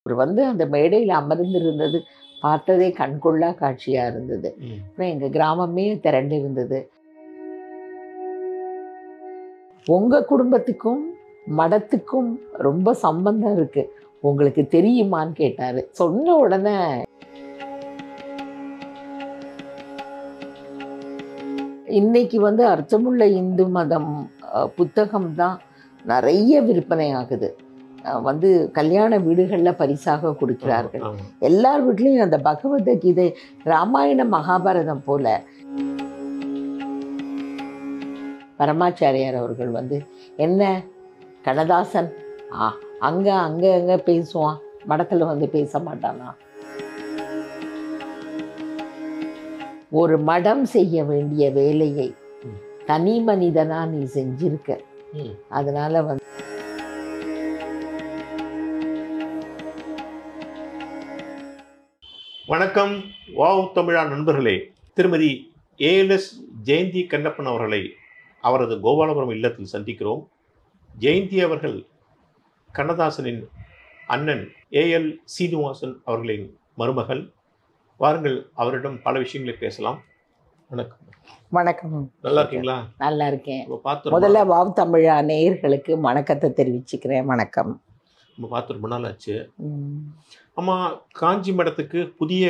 அவர் வந்து அந்த மேடையில் அமர்ந்திருந்தது பார்த்ததே கண்கொள்ளா காட்சியாக இருந்தது. அப்புறம் எங்கள் கிராமமே திரண்டு இருந்தது. உங்கள் குடும்பத்துக்கும் மடத்துக்கும் ரொம்ப சம்பந்தம் இருக்கு, உங்களுக்கு தெரியுமான்னு கேட்டார். சொன்ன உடனே இன்னைக்கு வந்து அர்த்தமுள்ள இந்து மதம் புத்தகம் தான் நிறைய விற்பனை ஆகுது. வந்து கல்யாண வீடுகளில் பரிசாக கொடுக்கிறார்கள். எல்லார் வீட்லேயும் அந்த பகவத்கீதை, ராமாயண மகாபாரதம் போல. பரமாச்சாரியார் அவர்கள் வந்து என்ன கண்ணதாசன் அங்கே அங்கே அங்கே பேசுவான், மடத்தில் வந்து பேச மாட்டானா? ஒரு மடம் செய்ய வேண்டிய வேலையை தனி மனிதனா நீ செஞ்சிருக்க. அதனால வந்து வணக்கம் வாவ் தமிழா நண்பர்களே. திருமதி ஏஎல்எஸ் ஜெயந்தி கண்ணப்பன் அவர்களை அவரது கோபாலபுரம் இல்லத்தில் சந்திக்கிறோம். ஜெயந்தி அவர்கள் கண்ணதாசனின் அண்ணன் ஏஎல் சீனிவாசன் அவர்களின் மருமகள். வாருங்கள், அவரிடம் பல விஷயங்களை பேசலாம். வணக்கம். வணக்கம். நல்லா இருக்கீங்களா? நல்லா இருக்கேன். முதல்ல வாவ் தமிழா நேயர்களுக்கு வணக்கத்தை தெரிவிச்சுக்கிறேன். வணக்கம். நம்ம பார்த்து ரொம்ப நாள் ஆச்சு. ஆமாம், காஞ்சி மடத்துக்கு புதிய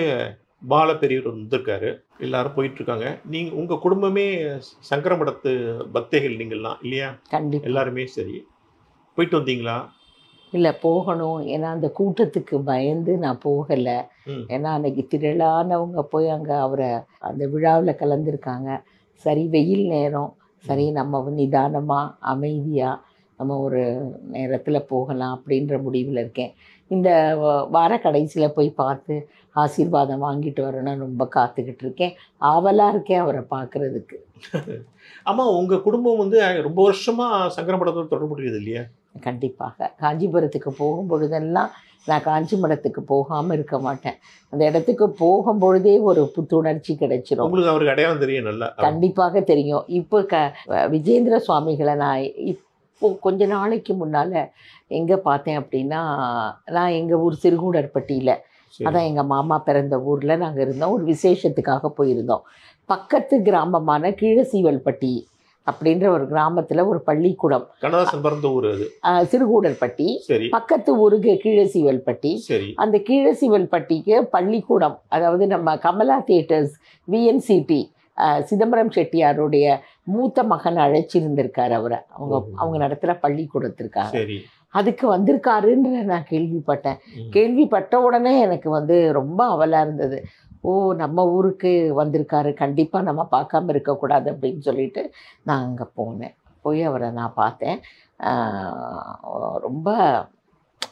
பால பெரியவர் வந்திருக்காரு, எல்லாரும் போயிட்டு இருக்காங்க. நீங்கள் உங்கள் குடும்பமே சங்கர மடத்து பக்தைகள் நீங்கள்லாம் இல்லையா? கண்டிப்பாக. எல்லாருமே சரி, போயிட்டு வந்தீங்களா? இல்லை, போகணும். ஏன்னா அந்த கூட்டத்துக்கு பயந்து நான் போகலை. ஏன்னா அன்னைக்கு திரளானவங்க போய் அங்கே அவரை அந்த விழாவில் கலந்துருக்காங்க. சரி, வெயில் நேரம், சரி நம்ம நிதானமாக அமைதியாக நம்ம ஒரு நேரத்தில் போகலாம் அப்படின்ற முடிவில் இருக்கேன். இந்த வார கடைசியில் போய் பார்த்து ஆசீர்வாதம் வாங்கிட்டு வரணும்னு ரொம்ப காத்துக்கிட்டு இருக்கேன். ஆவலாக இருக்கேன் அவரை பார்க்குறதுக்கு. ஆமாம், உங்கள் குடும்பம் வந்து ரொம்ப வருஷமாக சங்கர மடத்தோடு தொடர்புடையது இல்லையா? கண்டிப்பாக. காஞ்சிபுரத்துக்கு போகும்பொழுதெல்லாம் நான் காஞ்சி மடத்துக்கு போகாமல் இருக்க மாட்டேன். அந்த இடத்துக்கு போகும்பொழுதே ஒரு புத்துணர்ச்சி கிடைச்சிடும். உங்களுக்கு அவருக்கு அடையாளம் தெரியும் நல்லா? கண்டிப்பாக தெரியும். இப்போ விஜேந்திர சுவாமிகளை நான் இப்போ கொஞ்ச நாளைக்கு முன்னால் எங்கே பார்த்தேன் அப்படின்னா, நான் எங்கள் ஊர் சிறுகூடற்பட்டியில், அதான் எங்கள் மாமா பிறந்த ஊரில் நாங்கள் இருந்தோம். ஒரு விசேஷத்துக்காக போயிருந்தோம். பக்கத்து கிராமமான கீழசீவல்பட்டி அப்படின்ற ஒரு கிராமத்தில் ஒரு பள்ளிக்கூடம். கண்ணதாசன் பிறந்த ஊர் அது. சிறுகூடற்பட்டி. பக்கத்து ஊருக்கு கீழசீவல்பட்டி. அந்த கீழசீவல்பட்டிக்கு பள்ளிக்கூடம், அதாவது நம்ம கமலா தியேட்டர்ஸ் விஎன்சிடி சிதம்பரம் செட்டியாருடைய மூத்த மகன் அழைச்சிருந்திருக்காரு அவரை. அவங்க நடத்துகிற பள்ளிக்கூடத்திற்காக. அதுக்கு வந்திருக்காருன்ற நான் கேள்விப்பட்டேன். கேள்விப்பட்ட உடனே எனக்கு வந்து ரொம்ப அவலாக இருந்தது. ஓ, நம்ம ஊருக்கு வந்திருக்காரு, கண்டிப்பாக நம்ம பார்க்காம இருக்கக்கூடாது அப்படின்னு சொல்லிட்டு நான் அங்கே போனேன். போய் அவரை நான் பார்த்தேன். ரொம்ப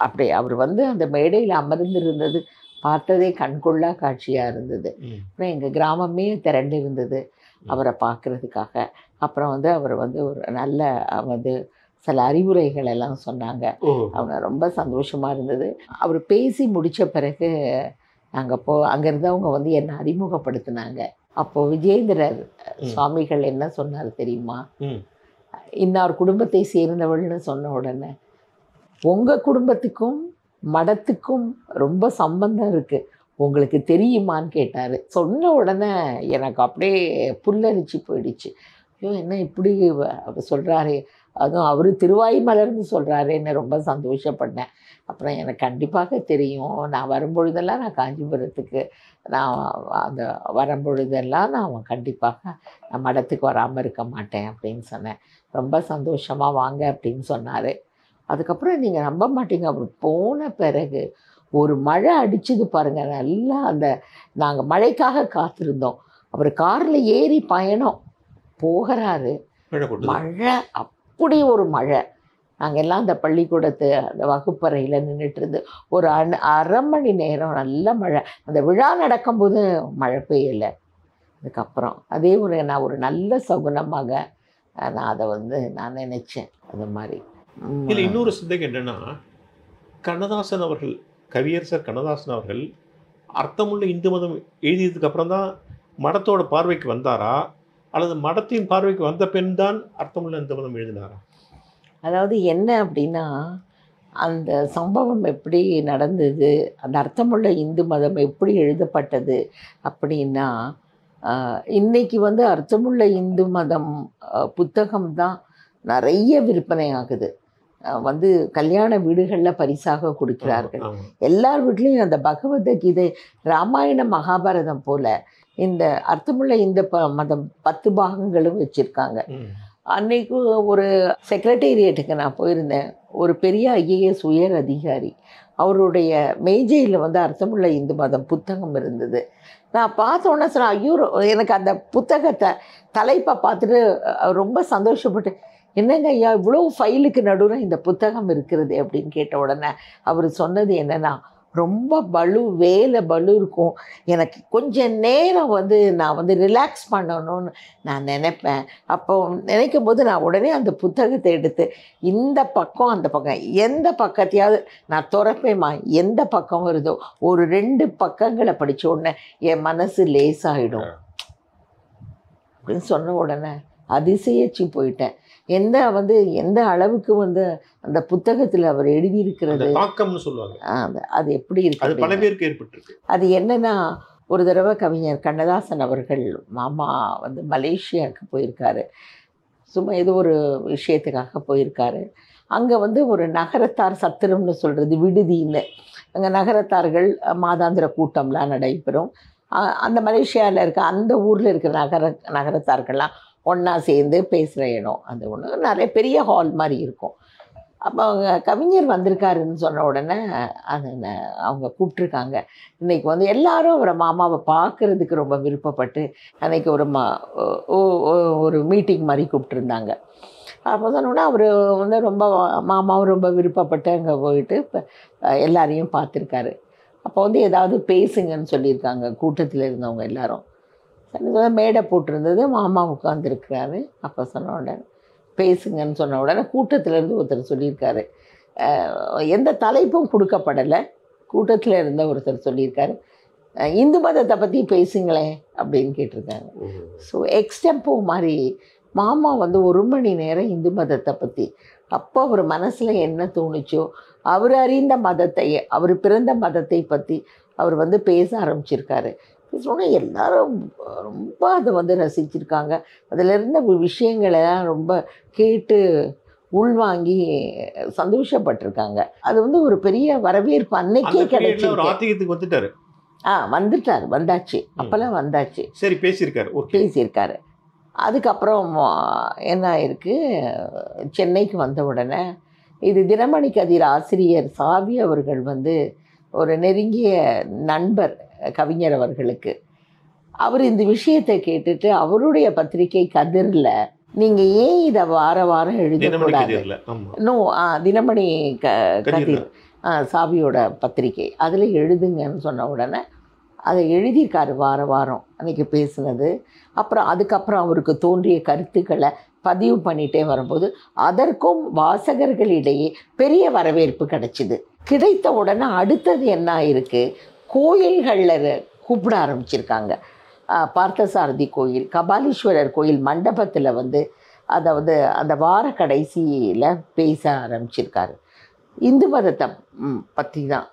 அப்படி அவர் வந்து அந்த மேடையில் அமர்ந்திருந்தது பார்த்ததே கண்கொள்ளா காட்சியாக இருந்தது. அப்புறம் எங்கள் கிராமமே திரண்டு இருந்தது அவரை பார்க்குறதுக்காக. அப்புறம் வந்து அவர் வந்து ஒரு நல்ல வந்து சில அறிவுரைகள் எல்லாம் சொன்னாங்க. அவங்க ரொம்ப சந்தோஷமாக இருந்தது. அவர் பேசி முடித்த பிறகு நாங்கள் அங்கே இருந்தவங்க வந்து என்னை அறிமுகப்படுத்தினாங்க. அப்போது விஜேந்திரர் சுவாமிகள் என்ன சொன்னார் தெரியுமா? இன்னார் குடும்பத்தை சேர்ந்தவள்னு சொன்ன உடனே, உங்கள் குடும்பத்துக்கும் மடத்துக்கும் ரொம்ப சம்பந்தம் இருக்குது, உங்களுக்கு தெரியுமான்னு கேட்டார். சொன்ன உடனே எனக்கு அப்படியே புல்லரிச்சு போயிடுச்சு. ஐயோ, என்ன இப்படி அவர் சொல்கிறாரே, அதுவும் அவர் திருவாய் மலர்ந்து சொல்கிறாரேன்னு ரொம்ப சந்தோஷப்பட்டேன். அப்புறம் எனக்கு கண்டிப்பாக தெரியும், நான் வரும்பொழுதெல்லாம் நான் காஞ்சிபுரத்துக்கு நான் அந்த வரும்பொழுதெல்லாம் நான் கண்டிப்பாக நான் மடத்துக்கு வராமல் இருக்க மாட்டேன் அப்படின்னு சொன்னேன். ரொம்ப சந்தோஷமாக வாங்க அப்படின்னு சொன்னார். அதுக்கப்புறம் நீங்கள் நம்ப மாட்டீங்க, அவர் போன பிறகு ஒரு மழை அடிச்சுது பாருங்கள். நல்லா அந்த நாங்கள் மழைக்காக காத்திருந்தோம். அவர் காரில் ஏறி பயணம் போகிறாரு, மழை அப்படி ஒரு மழை. நாங்கள் எல்லாம் அந்த பள்ளிக்கூடத்து அந்த வகுப்பறையில் நின்றுட்டு இருந்து ஒரு அரை மணி நேரம் நல்ல மழை. அந்த விழா நடக்கும்போது மழை பெய்யலை. அதுக்கப்புறம் அதே நான் ஒரு நல்ல சகுனமாக நான் அதை வந்து நான் நினச்சேன். அது மாதிரி இல்லை, இன்னொரு சந்தேகம் என்னென்னா, கண்ணதாசன் அவர்கள், கவியரசர் கண்ணதாசன் அவர்கள் அர்த்தமுள்ள இந்து மதம் எழுதியதுக்கு அப்புறம் தான் மடத்தோட பார்வைக்கு வந்தாரா, அல்லது மடத்தின் பார்வைக்கு வந்த பெண் தான் அர்த்தமுள்ள இந்து மதம் எழுதினாரா? அதாவது என்ன அப்படின்னா, அந்த சம்பவம் எப்படி நடந்தது, அந்த அர்த்தமுள்ள இந்து மதம் எப்படி எழுதப்பட்டது அப்படின்னா, இன்னைக்கு வந்து அர்த்தமுள்ள இந்து மதம் புத்தகம் தான் நிறைய விற்பனை ஆகுது. வந்து கல்யாண வீடுகளில் பரிசாக கொடுக்கிறார்கள். எல்லார் வீட்லேயும் அந்த பகவத்கீதை, ராமாயண மகாபாரதம் போல இந்த அர்த்தமுள்ள இந்த மதம் 10 பாகங்களும் வச்சுருக்காங்க. அன்னைக்கு ஒரு செக்ரட்டேரியட்டுக்கு நான் போயிருந்தேன். ஒரு பெரிய ஐஏஎஸ் உயர் அதிகாரி, அவருடைய மேஜையில் வந்து அர்த்தமுள்ள இந்து மதம் புத்தகம் இருந்தது. நான் பார்த்தோன்னே சொன்னேன், ஐயோ எனக்கு அந்த புத்தகத்தை தலைப்பை பார்த்துட்டு ரொம்ப சந்தோஷப்பட்டு, என்னங்க ஐயா இவ்வளோ ஃபைலுக்கு நடுவில் இந்த புத்தகம் இருக்கிறது அப்படின்னு கேட்ட உடனே அவர் சொன்னது என்னென்னா, ரொம்ப வேலை இருக்கும், எனக்கு கொஞ்சம் நேரம் வந்து நான் வந்து ரிலாக்ஸ் பண்ணணும்னு நான் நினைப்பேன். அப்போ நினைக்கும் போது நான் உடனே அந்த புத்தகத்தை எடுத்து இந்த பக்கம் அந்த பக்கம் எந்த பக்கத்தையாவது நான் துறப்பேம்மா, எந்த பக்கம் வருதோ ஒரு 2 பக்கங்களை படித்த உடனே என் மனசு லேசாகிடும் அப்படின்னு சொன்ன உடனே அதிசயிச்சு போயிட்டேன். எந்த அளவுக்கு வந்து அந்த புத்தகத்தில் அவர் எழுதியிருக்கிறது தாக்கம்னு சொல்லுவாங்க, அது எப்படி இருக்கு, அது பல பேருக்கு ஏற்பட்டிருக்கு. அது என்னன்னா, ஒரு தடவை கவிஞர் கண்ணதாசன் அவர்கள் மாமா வந்து மலேசியாவுக்கு போயிருக்காரு. சும்மா ஏதோ ஒரு விஷயத்துக்காக போயிருக்காரு. அங்கே வந்து ஒரு நகரத்தார் சத்திரம்னு சொல்கிறது, விடுதின்னு, அங்கே நகரத்தார்கள் மாதாந்திர கூட்டம்லாம் நடைபெறும். அந்த மலேசியாவில் இருக்க அந்த ஊரில் இருக்கிற நகரத்தார்கள்லாம் ஒன்றா சேர்ந்து பேசுகிற இடம். அது ஒன்று நிறைய பெரிய ஹால் மாதிரி இருக்கும். அப்போ அவங்க கவிஞர் வந்திருக்காருன்னு சொன்ன உடனே அதை அவங்க கூப்பிட்ருக்காங்க. இன்றைக்கி வந்து எல்லாரும் அவரை மாமாவை பார்க்குறதுக்கு ரொம்ப விருப்பப்பட்டு அன்றைக்கி ஒரு மீட்டிங் மாதிரி கூப்பிட்ருந்தாங்க. அப்போ சொன்னோன்னா அவர் வந்து ரொம்ப மாமாவும் ரொம்ப விருப்பப்பட்டு அங்கே போயிட்டு இப்போ எல்லாரையும் பார்த்துருக்காரு. அப்போ வந்து ஏதாவது பேசுங்கன்னு சொல்லியிருக்காங்க கூட்டத்தில் இருந்தவங்க எல்லாரும். மேடை போட்டிருந்தது, மாமா உட்காந்துருக்கிறாரு. அப்போ சொன்ன உடனே பேசுங்கன்னு சொன்ன உடனே கூட்டத்திலேருந்து ஒருத்தர் சொல்லியிருக்காரு, எந்த தலைப்பும் கொடுக்கப்படலை, கூட்டத்தில் இருந்த ஒருத்தர் சொல்லியிருக்காரு, இந்து மதத்தை பற்றி பேசுங்களேன் அப்படின்னு கேட்டிருக்காங்க. ஸோ எக்ஸ்டெம்போ மாதிரி மாமா வந்து 1 மணி நேரம் இந்து மதத்தை பற்றி, அப்போ அவர் மனசில் என்ன தோணுச்சோ, அவர் அறிந்த மதத்தை, அவர் பிறந்த மதத்தை பற்றி அவர் வந்து பேச ஆரம்பிச்சிருக்காரு. சொன்னால் எல்லாரும் ரொம்ப அதை வந்து ரசிச்சிருக்காங்க. அதில் இருந்த விஷயங்களெல்லாம் ரொம்ப கேட்டு உள்வாங்கி சந்தோஷப்பட்டிருக்காங்க. அது வந்து ஒரு பெரிய வரவேற்பு அன்னைக்கே கிடைச்சிருக்கு. வந்தாச்சு, அப்போல்லாம் வந்தாச்சு. சரி, பேசியிருக்காரு. அதுக்கப்புறம் என்ன ஆயிருக்கு, சென்னைக்கு வந்த உடனே இது தினமணி கதிர் ஆசிரியர் சாவி அவர்கள் வந்து ஒரு நெருங்கிய நண்பர் கவிஞர் அவர்களுக்கு. அவர் இந்த விஷயத்தை கேட்டுட்டு அவருடைய பத்திரிகை கதிரில், நீங்கள் ஏன் இதை வாரம் எழுதக்கூடாது, தினமணி கதிர் சாவியோட பத்திரிகை, அதில் எழுதுங்கன்னு சொன்ன உடனே அதை எழுதியிருக்காரு வாரம் அன்றைக்கி பேசுனது. அப்புறம் அதுக்கப்புறம் அவருக்கு தோன்றிய கருத்துக்களை பதிவு பண்ணிகிட்டே வரும்போது அதற்கும் வாசகர்களிடையே பெரிய வரவேற்பு கிடைச்சிது. கிடைத்த உடனே அடுத்தது என்ன இருக்குது, கோயில்களில் கூப்பிட ஆரம்பிச்சிருக்காங்க. பார்த்தசாரதி கோயில், கபாலீஸ்வரர் கோயில் மண்டபத்தில் வந்து அதாவது அந்த வார கடைசியில் பேச ஆரம்பிச்சிருக்காரு. இந்து மதத்தை பற்றி தான்.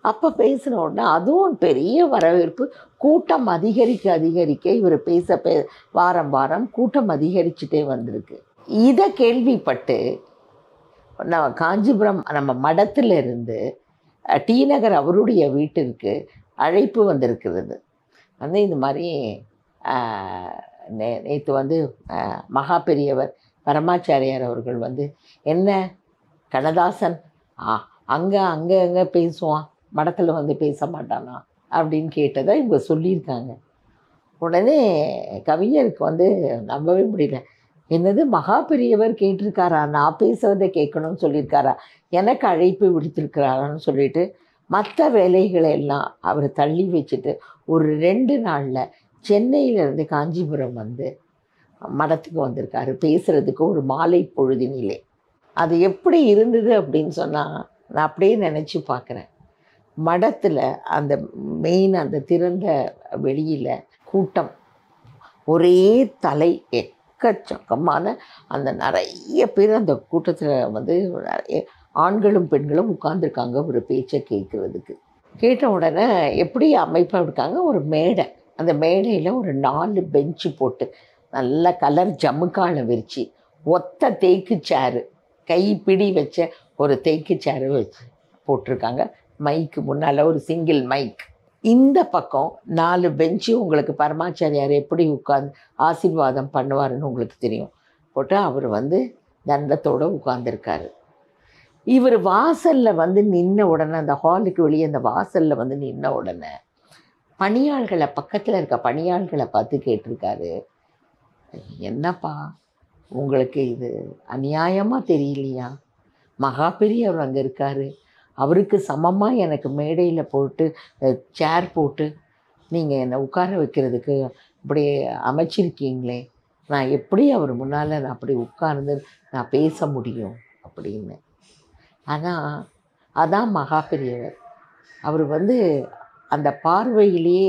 அப்போ பேசின உடனே அதுவும் பெரிய வரவேற்பு. கூட்டம் அதிகரிக்க இவர் வாரம் கூட்டம் அதிகரிச்சுட்டே வந்திருக்கு. இதை கேள்விப்பட்டு நம்ம காஞ்சிபுரம் நம்ம மடத்தில் இருந்து டி நகர் அவருடைய வீட்டிற்கு அழைப்பு வந்திருக்கிறது. வந்து இந்த மாதிரி நேற்று வந்து மகா பெரியவர் பரமாச்சாரியார் அவர்கள் வந்து, என்ன கண்ணதாசன் அங்கே பேசுவான், மடத்தில் வந்து பேச மாட்டானா அப்படின்னு கேட்டதை இவங்க சொல்லியிருக்காங்க. உடனே கவிஞருக்கு வந்து நம்பவே முடியல. என்னது, மகா பெரியவர் கேட்டிருக்காரா, நான் பேசுவதை கேட்கணும்னு சொல்லியிருக்காரா, எனக்கு அழைப்பு விடுத்திருக்கிறாரான்னு சொல்லிட்டு மற்ற வேலைகளை எல்லாம் அவர் தள்ளி வச்சுட்டு ஒரு 2 நாளில் சென்னையிலேருந்து காஞ்சிபுரம் வந்து மடத்துக்கு வந்திருக்காரு பேசுகிறதுக்கு ஒரு மாலை பொழுதினிலே. அது எப்படி இருந்தது அப்படின்னு சொன்னால் நான் அப்படியே நினச்சி பார்க்குறேன். மடத்தில் அந்த மெயின் அந்த திறந்த வெளியில் கூட்டம், ஒரே தலை, எக்கச்சக்கமான அந்த நிறைய பேர் அந்த கூட்டத்தில் வந்து ஆண்களும் பெண்களும் உட்கார்ந்துருக்காங்க ஒரு பேச்சை கேட்குறதுக்கு. கேட்ட உடனே எப்படி அமைப்பாக இருக்காங்க, ஒரு மேடை. அந்த மேடையில் ஒரு 4 பெஞ்சு போட்டு நல்ல கலர் ஜமுக்கால விரித்து ஒத்த தேக்கு சேரு, கைப்பிடி வச்ச ஒரு தேக்கு சேரு வச்சு போட்டிருக்காங்க. மைக்கு முன்னால் ஒரு சிங்கிள் மைக். இந்த பக்கம் 4 பெஞ்சு. உங்களுக்கு பரமாச்சாரியார் எப்படி உட்கார்ந்து ஆசீர்வாதம் பண்ணுவாருன்னு உங்களுக்கு தெரியும். போட்டு அவர் தண்டத்தோடு உட்கார்ந்துருக்காரு. இவர் வாசலில் நின்ன உடனே, அந்த ஹாலுக்கு வெளியே அந்த வாசலில் நின்ன உடனே பணியாள்களை, பக்கத்தில் இருக்க பணியாள்களை பார்த்து கேட்டிருக்காரு, என்னப்பா உங்களுக்கு இது அநியாயமாக தெரியலையா? மகா பெரியவர் அங்கே இருக்கார், அவருக்கு சமமாக எனக்கு மேடையில் போட்டு சேர் போட்டு நீங்கள் என்னை உட்கார வைக்கிறதுக்கு இப்படி அமைச்சிருக்கீங்களே, நான் எப்படி அவர் முன்னால் நான் அப்படி உட்கார்ந்து நான் பேச முடியும் அப்படின்னு. ஆனால் அதான் மகா பெரியவர். அவர் அந்த பார்வையிலேயே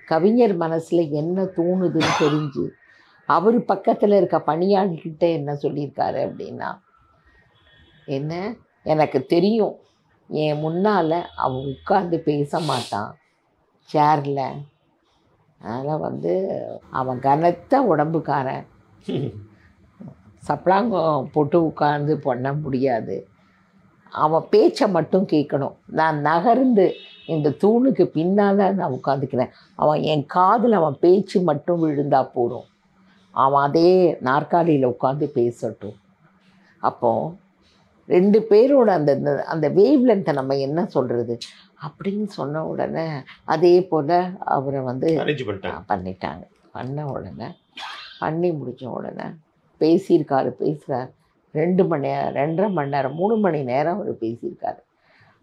கவிஞர் மனசில் என்ன தோணுதுன்னு தெரிஞ்சு அவர் பக்கத்தில் இருக்க பணியாளர்கிட்ட என்ன சொல்லியிருக்காரு அப்படின்னா, என்ன எனக்கு தெரியும் என் முன்னால் அவன் உட்கார்ந்து பேச மாட்டான் சேரில், அதனால் அவன் கனத்த உடம்புக்காரன், சப்பளாங்கம் போட்டு உட்கார்ந்து பண்ண முடியாது, அவன் பேச்சை மட்டும் கேட்கணும், நான் நகர்ந்து இந்த தூணுக்கு பின்னால் நான் உட்காந்துக்கிறேன், அவன் என் காதில் அவன் பேச்சு மட்டும் விழுந்தா போதும், அவன் அதே நாற்காலியில் உட்காந்து பேசட்டும். அப்போது 2 பேரோட அந்த அந்த வேவ் லென்த்தை நம்ம என்ன சொல்கிறது அப்படின்னு சொன்ன உடனே அதே போல் அவரை பண்ணிட்டாங்க. பண்ண உடனே பண்ணி முடித்த உடனே பேசியிருக்காரு. 2 மணி நேரம், 2.5 மணி நேரம், 3 மணி நேரம் அவர் பேசியிருக்காரு.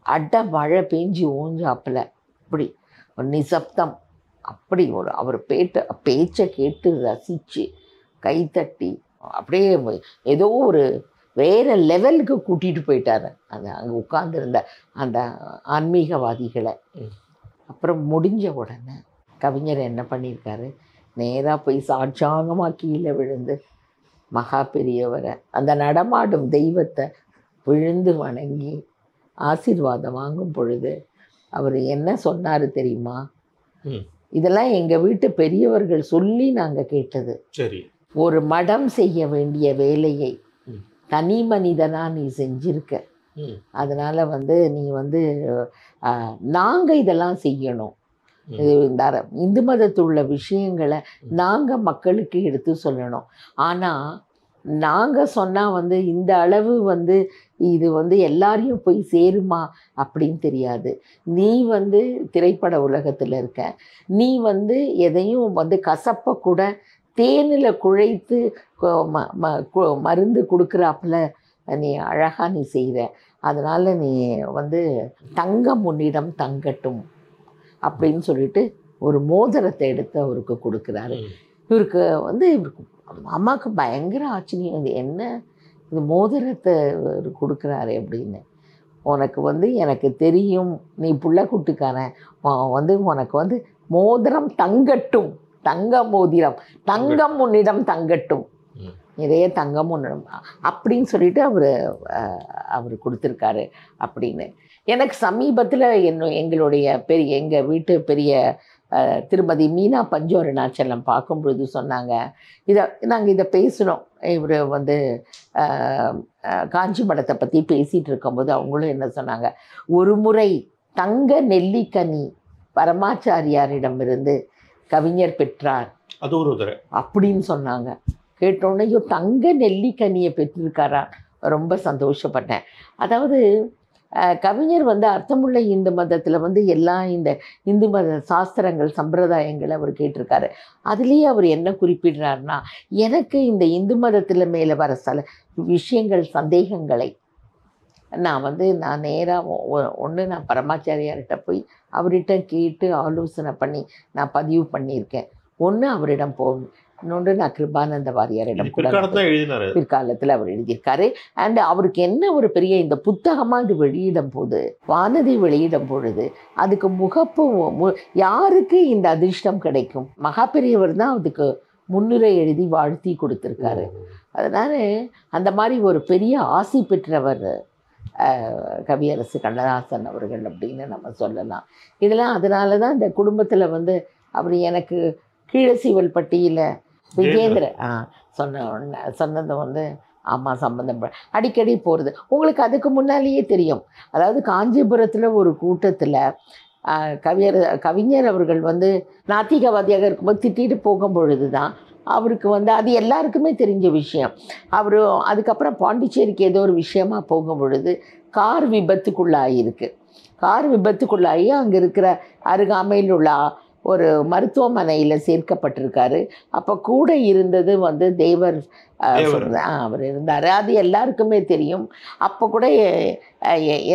அட மழை பெஞ்சு ஓஞ்சாப்பில் அப்படி ஒரு நிசப்தம். அப்படி ஒரு அவர் பேச்சை கேட்டு ரசித்து கைத்தட்டி அப்படியே ஏதோ ஒரு வேறு லெவலுக்கு கூட்டிகிட்டு போயிட்டார் அந்த அங்கே உட்கார்ந்துருந்த அந்த ஆன்மீகவாதிகளை. அப்புறம் முடிஞ்ச உடனே கவிஞர் என்ன பண்ணியிருக்காரு, நேராக போய் சாட்சாங்கமாக கீழே விழுந்து மகா பெரியவரை, அந்த நடமாடும் தெய்வத்தை விழுந்து வணங்கி ஆசீர்வாதம் வாங்கும் பொழுது அவர் என்ன சொன்னார் தெரியுமா? இதெல்லாம் எங்கள் வீட்டு பெரியவர்கள் சொல்லி நாங்கள் கேட்டது. சரி, ஒரு மடம் செய்ய வேண்டிய வேலையை தனி மனிதனாக நீ செஞ்சிருக்க, அதனால் நீ நாங்கள் இதெல்லாம் செய்யணும், இந்த இந்து மதத்தில் உள்ள விஷயங்களை நாங்கள் மக்களுக்கு எடுத்து சொல்லணும். ஆனால் நாங்கள் சொன்னால் இந்த அளவு இது எல்லாரையும் போய் சேருமா அப்படின்னு தெரியாது. நீ திரைப்பட உலகத்தில் இருக்க, நீ எதையும் கசப்பை கூட தேனில் குழைத்து மருந்து கொடுக்குறாப்புல நீ அழகாக நீ செய்கிற, அதனால் நீ தங்கம் உன்னிடம் தங்கட்டும் அப்படின்னு சொல்லிட்டு ஒரு மோதிரத்தை எடுத்து அவருக்கு கொடுக்குறாரு. இவருக்கு இவருக்கு அம்மாவுக்கு பயங்கர ஆச்சரியம், இது என்ன இது மோதிரத்தை கொடுக்குறாரு அப்படின்னு. உனக்கு எனக்கு தெரியும், நீ புள்ளக்குட்டுக்காரன், உனக்கு மோதிரம் தங்கட்டும், தங்க மோதிரம், தங்கம் உன்னிடம் தங்கட்டும், நிறைய தங்கம் உன்னிடம் அப்படின்னு சொல்லிட்டு அவர் கொடுத்துருக்காரு அப்படின்னு. எனக்கு சமீபத்தில் எங்களுடைய எங்கள் வீட்டு பெரிய திருமதி மீனா பஞ்சு அருணாச்சலம் பார்க்கும்பொழுது சொன்னாங்க, நாங்கள் இதை பேசினோம், இவர் காஞ்சி மடத்தை பற்றி பேசிகிட்டு இருக்கும்போது அவங்களும் என்ன சொன்னாங்க, ஒரு முறை தங்க நெல்லிக்கனி பரமாச்சாரியாரிடமிருந்து கவிஞர் பெற்றார், அது ஒரு அப்படின்னு சொன்னாங்க. கேட்டோன்னே ஐயோ தங்க நெல்லிக்கனியை பெற்றிருக்காரா, ரொம்ப சந்தோஷப்பட்டேன். அதாவது கவிஞர் அர்த்தமுள்ள இந்து மதத்தில் எல்லாம் இந்த இந்து மத சாஸ்திரங்கள் சம்பிரதாயங்களை அவர் கேட்டிருக்காரு. அதுலேயே அவர் என்ன குறிப்பிடுறாருன்னா, எனக்கு இந்த இந்து மதத்தில் மேலே வர சில விஷயங்கள் சந்தேகங்களை நான் நேராக நான் பரமாச்சாரியார்கிட்ட போய் அவர்கிட்ட கேட்டு ஆலோசனை பண்ணி நான் பதிவு பண்ணியிருக்கேன். ஒன்று அவரிடம் போகணும், இன்னொன்று நான் கிருபானந்த வாரியாரிடம் கூட பிற்காலத்தில் அவர் எழுதியிருக்காரு. அண்ட் அவருக்கு என்ன ஒரு பெரிய இந்த புத்தகமாக இது வெளியிடும் போது, வானதி வெளியிடும் பொழுது அதுக்கு முகப்பு யாருக்கு இந்த அதிர்ஷ்டம் கிடைக்கும், மகா பெரியவர் தான் அதுக்கு முன்னுரை எழுதி வாழ்த்தி கொடுத்துருக்காரு. அதனால் அந்த மாதிரி ஒரு பெரிய ஆசி பெற்றவர் கவியரசு கண்ணதாசன் அவர்கள் அப்படின்னு நம்ம சொல்லலாம். இதெல்லாம் அதனால தான் இந்த குடும்பத்தில் வந்து அவர் எனக்கு கீழசீவல்பட்டியில் விஜேந்திர சொன்னது வந்து ஆமாம் சம்பந்தம் அடிக்கடி போகிறது. உங்களுக்கு அதுக்கு முன்னாலேயே தெரியும். அதாவது காஞ்சிபுரத்தில் ஒரு கூட்டத்தில் கவிஞர் அவர்கள் வந்து நாத்திகவாதியாக இருக்கும்போது திட்டிட்டு போகும் பொழுது தான் அவருக்கு வந்து அது எல்லாருக்குமே தெரிஞ்ச விஷயம். அவர் அதுக்கப்புறம் பாண்டிச்சேரிக்கு ஏதோ ஒரு விஷயமா போகும் பொழுது கார் விபத்துக்குள்ளாகிருக்கு. கார் விபத்துக்குள்ளாகி அங்கே இருக்கிற அருகாமையில் உள்ள ஒரு மருத்துவமனையில் சேர்க்கப்பட்டிருக்காரு. அப்போ கூட இருந்தது வந்து தேவர் அவர் இருந்தார். அது எல்லாருக்குமே தெரியும். அப்போ கூட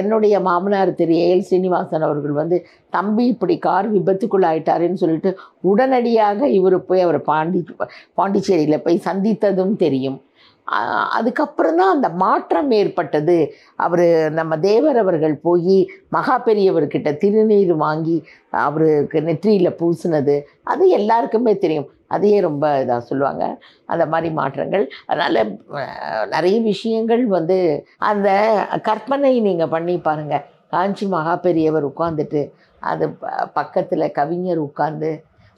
என்னுடைய மாமனார் திரு ஏஎல் சீனிவாசன் அவர்கள் வந்து தம்பி இப்படி கார் விபத்துக்குள்ளாயிட்டாருன்னு சொல்லிட்டு உடனடியாக இவர் போய் அவர் பாண்டிச்சேரியில் போய் சந்தித்ததும் தெரியும். அதுக்கப்புறம் தான் அந்த மாற்றம் ஏற்பட்டது. அவர் நம்ம தேவர் அவர்கள் போய் மகா பெரியவர்கிட்ட திருநீர் வாங்கி அவருக்கு நெற்றியில் பூசினது அது எல்லாருக்குமே தெரியும். அதையே ரொம்ப இதாக சொல்லுவாங்க அந்த மாதிரி மாற்றங்கள். அதனால் நிறைய விஷயங்கள் வந்து அந்த கற்பனை நீங்கள் பண்ணி பாருங்கள். காஞ்சி மகா பெரியவர் உட்காந்துட்டு அது பக்கத்தில் கவிஞர் உட்கார்ந்து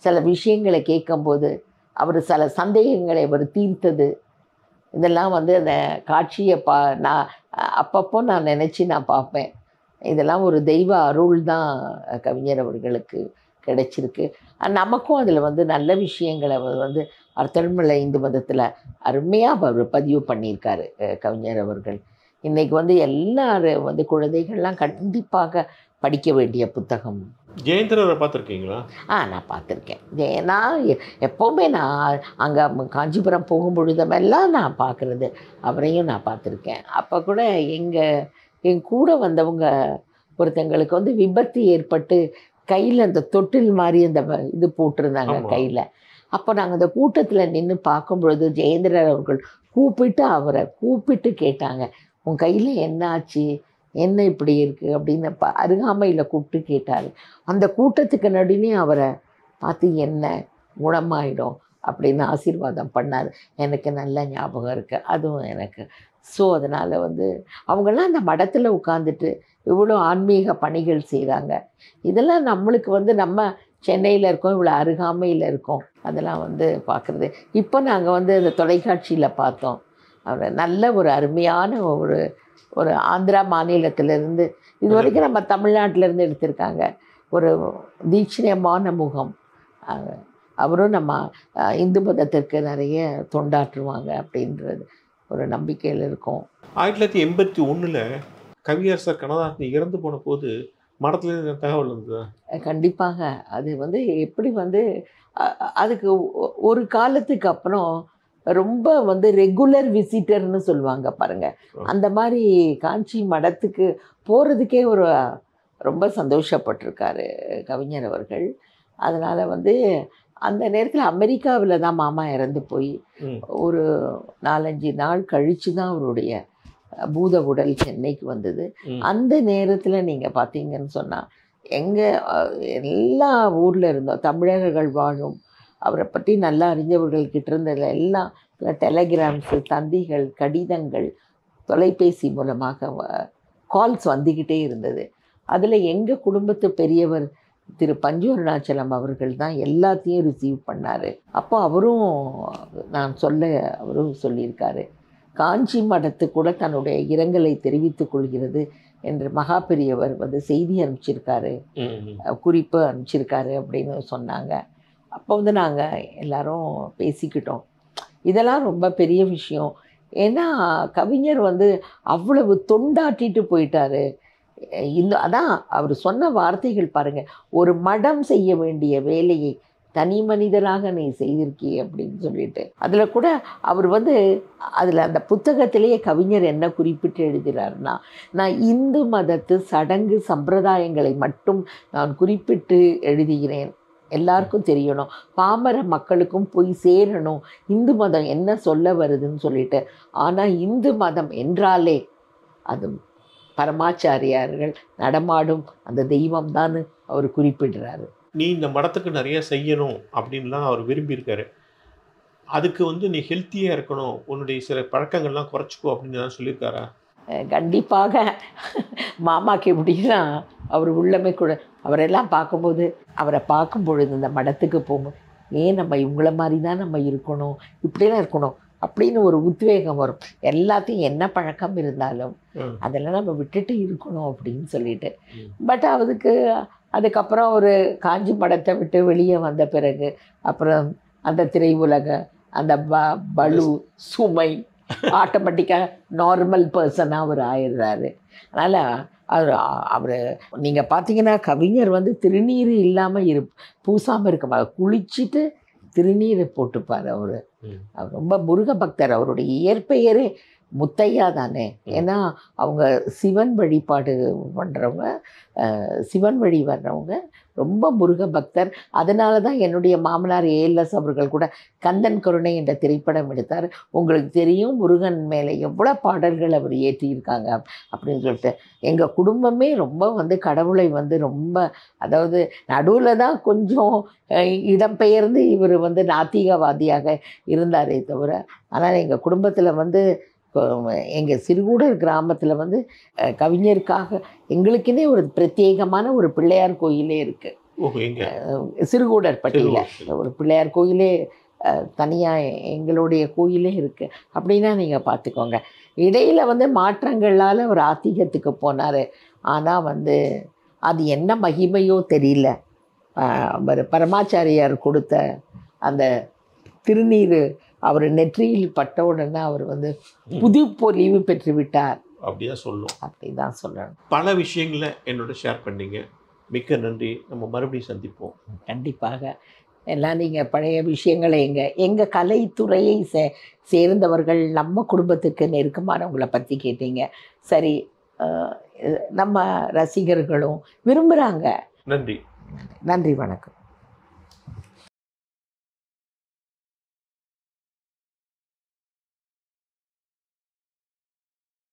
சில விஷயங்களை கேட்கும்போது அவர் சில சந்தேகங்களை அவர் தீர்த்தது இதெல்லாம் வந்து அந்த காட்சியை நான் அப்பப்போ நான் நினச்சி நான் பார்ப்பேன். இதெல்லாம் ஒரு தெய்வ அருள் தான் கவிஞர் அவர்களுக்கு கிடைச்சிருக்கு. நமக்கும் அதில் வந்து நல்ல விஷயங்களை வந்து அர்த்தமலை இந்து மதத்தில் அருமையாக அவர் பதிவு பண்ணியிருக்காரு கவிஞர் அவர்கள். இன்றைக்கி வந்து எல்லாரும் வந்து குழந்தைகள்லாம் கண்டிப்பாக படிக்க வேண்டிய புத்தகம். ஜெயேந்திரரை பார்த்துருக்கீங்களா? நான் பார்த்துருக்கேன். நான் எப்போவுமே நான் அங்கே காஞ்சிபுரம் போகும் பொழுதமெல்லாம் நான் பார்க்குறது அவரையும் நான் பார்த்துருக்கேன். அப்போ கூட என் கூட வந்தவங்க ஒருத்தங்களுக்கு வந்து விபத்து ஏற்பட்டு கையில் அந்த தொட்டில் மாதிரி அந்த இது போட்டிருந்தாங்க கையில். அப்போ நாங்கள் அந்த கூட்டத்தில் நின்று பார்க்கும் பொழுது ஜெயேந்திரர் அவர்கள் அவரை கூப்பிட்டு கேட்டாங்க, உன் கையில் என்ன ஆச்சு, என்ன இப்படி இருக்குது அப்படின்னு அருகாமையில் கூப்பிட்டு கேட்டார். அந்த கூட்டத்துக்கு நடுவே அவரை பார்த்து என்ன குணமாயிடும் அப்படின்னு ஆசீர்வாதம் பண்ணார். எனக்கு நல்ல ஞாபகம் இருக்குது அதுவும் எனக்கு. ஸோ அதனால் வந்து அவங்கெல்லாம் அந்த மடத்தில் உட்காந்துட்டு இவ்வளோ ஆன்மீக பணிகள் செய்கிறாங்க. இதெல்லாம் நம்மளுக்கு வந்து நம்ம சென்னையில் இருக்கோம், இவ்வளோ அருகாமையில் இருக்கோம், அதெல்லாம் வந்து பார்க்குறது. இப்போ நாங்கள் வந்து இந்த தொலைக்காட்சியில் பார்த்தோம். அவர் நல்ல ஒரு அருமையான ஒரு ஆந்திரா மாநிலத்திலேருந்து இது வரைக்கும் நம்ம தமிழ்நாட்டிலேருந்து எடுத்திருக்காங்க. ஒரு தீட்சணியமான முகம். அவரும் நம்ம இந்து மதத்திற்கு நிறைய தொண்டாற்றுவாங்க அப்படின்றது ஒரு நம்பிக்கையில் இருக்கும். 1981 கவியரசர் கண்ணதாசன் இறந்து போன போது மடத்துல தகவல் இருந்தது. கண்டிப்பாக அது வந்து எப்படி வந்து அதுக்கு ஒரு காலத்துக்கு அப்புறம் ரொம்ப வந்து ரெகுலர் விசிட்டர்னு சொல்லுவாங்க பாருங்கள். அந்த மாதிரி காஞ்சி மடத்துக்கு போகிறதுக்கே ஒரு ரொம்ப சந்தோஷப்பட்டிருக்காரு கவிஞர் அவர்கள். அதனால் வந்து அந்த நேரத்தில் அமெரிக்காவில் தான் மாமா இறந்து போய் ஒரு 4-5 நாள் கழித்து தான் அவருடைய பூத உடல் சென்னைக்கு வந்தது. அந்த நேரத்தில் நீங்கள் பார்த்தீங்கன்னு சொன்னால் எங்கள் எல்லா ஊரில் இருந்தோம் தமிழர்கள் வாழும் அவரை பற்றி நல்லா அறிஞ்சவர்கள்கிட்ட இருந்ததில் எல்லாம் டெலகிராம்ஸு, தந்திகள், கடிதங்கள், தொலைபேசி மூலமாக கால்ஸ் வந்துக்கிட்டே இருந்தது. அதில் எங்கள் குடும்பத்து பெரியவர் திரு பஞ்சு அருணாச்சலம் அவர்கள் தான் எல்லாத்தையும் ரிசீவ் பண்ணார். அப்போ அவரும் சொல்லியிருக்காரு, காஞ்சி மடத்து கூட தன்னுடைய இரங்கலை தெரிவித்துக் கொள்கிறது என்று மகா பெரியவர் வந்து செய்தி அனுப்பிச்சிருக்காரு, குறிப்பு அனுப்பிச்சிருக்காரு அப்படின்னு சொன்னாங்க. அப்போ வந்து நாங்கள் எல்லாரும் பேசிக்கிட்டோம். இதெல்லாம் ரொம்ப பெரிய விஷயம். ஏன்னா கவிஞர் வந்து அவ்வளவு தொண்டாற்றிட்டு போயிட்டாரு. அதான் அவர் சொன்ன வார்த்தைகள் பாருங்கள், ஒரு மடம் செய்ய வேண்டிய வேலையை தனி மனிதராக நீ செய்திருக்கி அப்படின்னு சொல்லிட்டு. அதில் கூட அவர் வந்து அதில் அந்த புத்தகத்திலேயே கவிஞர் என்ன குறிப்பிட்டு எழுதுகிறார்னா, நான் இந்து மதத்து சடங்கு சம்பிரதாயங்களை மட்டும் நான் குறிப்பிட்டு எழுதுகிறேன், எல்லாருக்கும் தெரியணும், பாமர மக்களுக்கும் போய் சேரணும், இந்து மதம் என்ன சொல்ல வருதுன்னு சொல்லிட்டு. ஆனால் இந்து மதம் என்றாலே அது பரமாச்சாரியார்கள் நடமாடும் அந்த தெய்வம் தான் அவர் குறிப்பிடுறாரு. நீ இந்த மடத்துக்கு நிறைய செய்யணும் அப்படின்லாம் அவர் விரும்பியிருக்காரு. அதுக்கு வந்து நீ ஹெல்த்தியாக இருக்கணும், உன்னுடைய சில பழக்கங்கள்லாம் குறைச்சிக்கோ அப்படின்னு தான் சொல்லியிருக்காரா? கண்டிப்பாக மாமாக்கு எப்படின்னா அவர் உள்ளமே கூட அவரெல்லாம் பார்க்கும்போது அவரை பார்க்கும் பொழுது இந்த மடத்துக்கு போகும்போது ஏன் நம்ம இவங்கள மாதிரி தான் நம்ம இருக்கணும், இப்படிலாம் இருக்கணும் அப்படின்னு ஒரு உத்வேகம் வரும். எல்லாத்தையும் என்ன பழக்கம் இருந்தாலும் அதெல்லாம் நம்ம விட்டுட்டு இருக்கணும் அப்படின்னு சொல்லிட்டு. பட் அதுக்கப்புறம் ஒரு காஞ்சி மடத்தை விட்டு வெளியே வந்த பிறகு அப்புறம் அந்த திரை உலக அந்த பலு சுமை ஆட்டோமேட்டிக்காக நார்மல் பர்சனாக அவர் ஆயிடுறாரு. அதனால் அவர் நீங்கள் பார்த்தீங்கன்னா கவிஞர் வந்து திருநீர் இல்லாமல் பூசாமல் இருக்க குளிச்சுட்டு திருநீர் போட்டுப்பார். அவர் ரொம்ப முருக பக்தர். அவருடைய இயற்பெயரே முத்தையா தானே. ஏன்னா அவங்க சிவன் வழிபாடு பண்ணுறவங்க, சிவன் வழி வர்றவங்க, ரொம்ப முருக பக்தர். அதனால தான் என்னுடைய மாமனார் ஏஎல்எஸ் அவர்கள் கூட கந்தன் கருணை என்ற திரைப்படம் எடுத்தார். உங்களுக்கு தெரியும் முருகன் மேலே எவ்வளோ பாடல்கள் அவர் ஏற்றியிருக்காங்க அப்படின்னு சொல்லிட்டு. எங்கள் குடும்பமே ரொம்ப வந்து கடவுளை வந்து ரொம்ப, அதாவது நடுவில் தான் கொஞ்சம் இடம்பெயர்ந்து இவர் வந்து நாத்திகவாதியாக இருந்தாரே தவிர, ஆனால் எங்கள் குடும்பத்தில் வந்து எங்கள் சிறுகூடர் கிராமத்தில் வந்து கவிஞருக்காக எங்களுக்குன்னே ஒரு பிரத்யேகமான ஒரு பிள்ளையார் கோயிலே இருக்குது. சிறுகூடர் பட்டியில் ஒரு பிள்ளையார் கோயிலே தனியாக எங்களுடைய கோயிலே இருக்குது. அப்படின்னா நீங்கள் பார்த்துக்கோங்க. இடையில் வந்து மாற்றங்களால் ஒரு ஆத்திகத்துக்கு போனார். ஆனால் வந்து அது என்ன மகிமையோ தெரியல. அவர் பரமாச்சாரியார் கொடுத்த அந்த திருநீர் அவர் நெற்றியில் பட்ட உடனே அவர் வந்து புது பொலிவு பெற்று விட்டார். அப்படிதான் சொல்லணும். அப்படிதான் சொல்லணும். பல விஷயங்களை என்னோட ஷேர் பண்ணீங்க. மிக்க நன்றி. நம்ம மறுபடியும் சந்திப்போம். கண்டிப்பாக. எல்லாம் நீங்கள் பழைய விஷயங்களை எங்கள் கலைத்துறையை சேர்ந்தவர்கள் நம்ம குடும்பத்துக்கு நெருக்கமானவங்களை பற்றி கேட்டீங்க. சரி, நம்ம ரசிகர்களும் விரும்புகிறாங்க. நன்றி. நன்றி, வணக்கம்.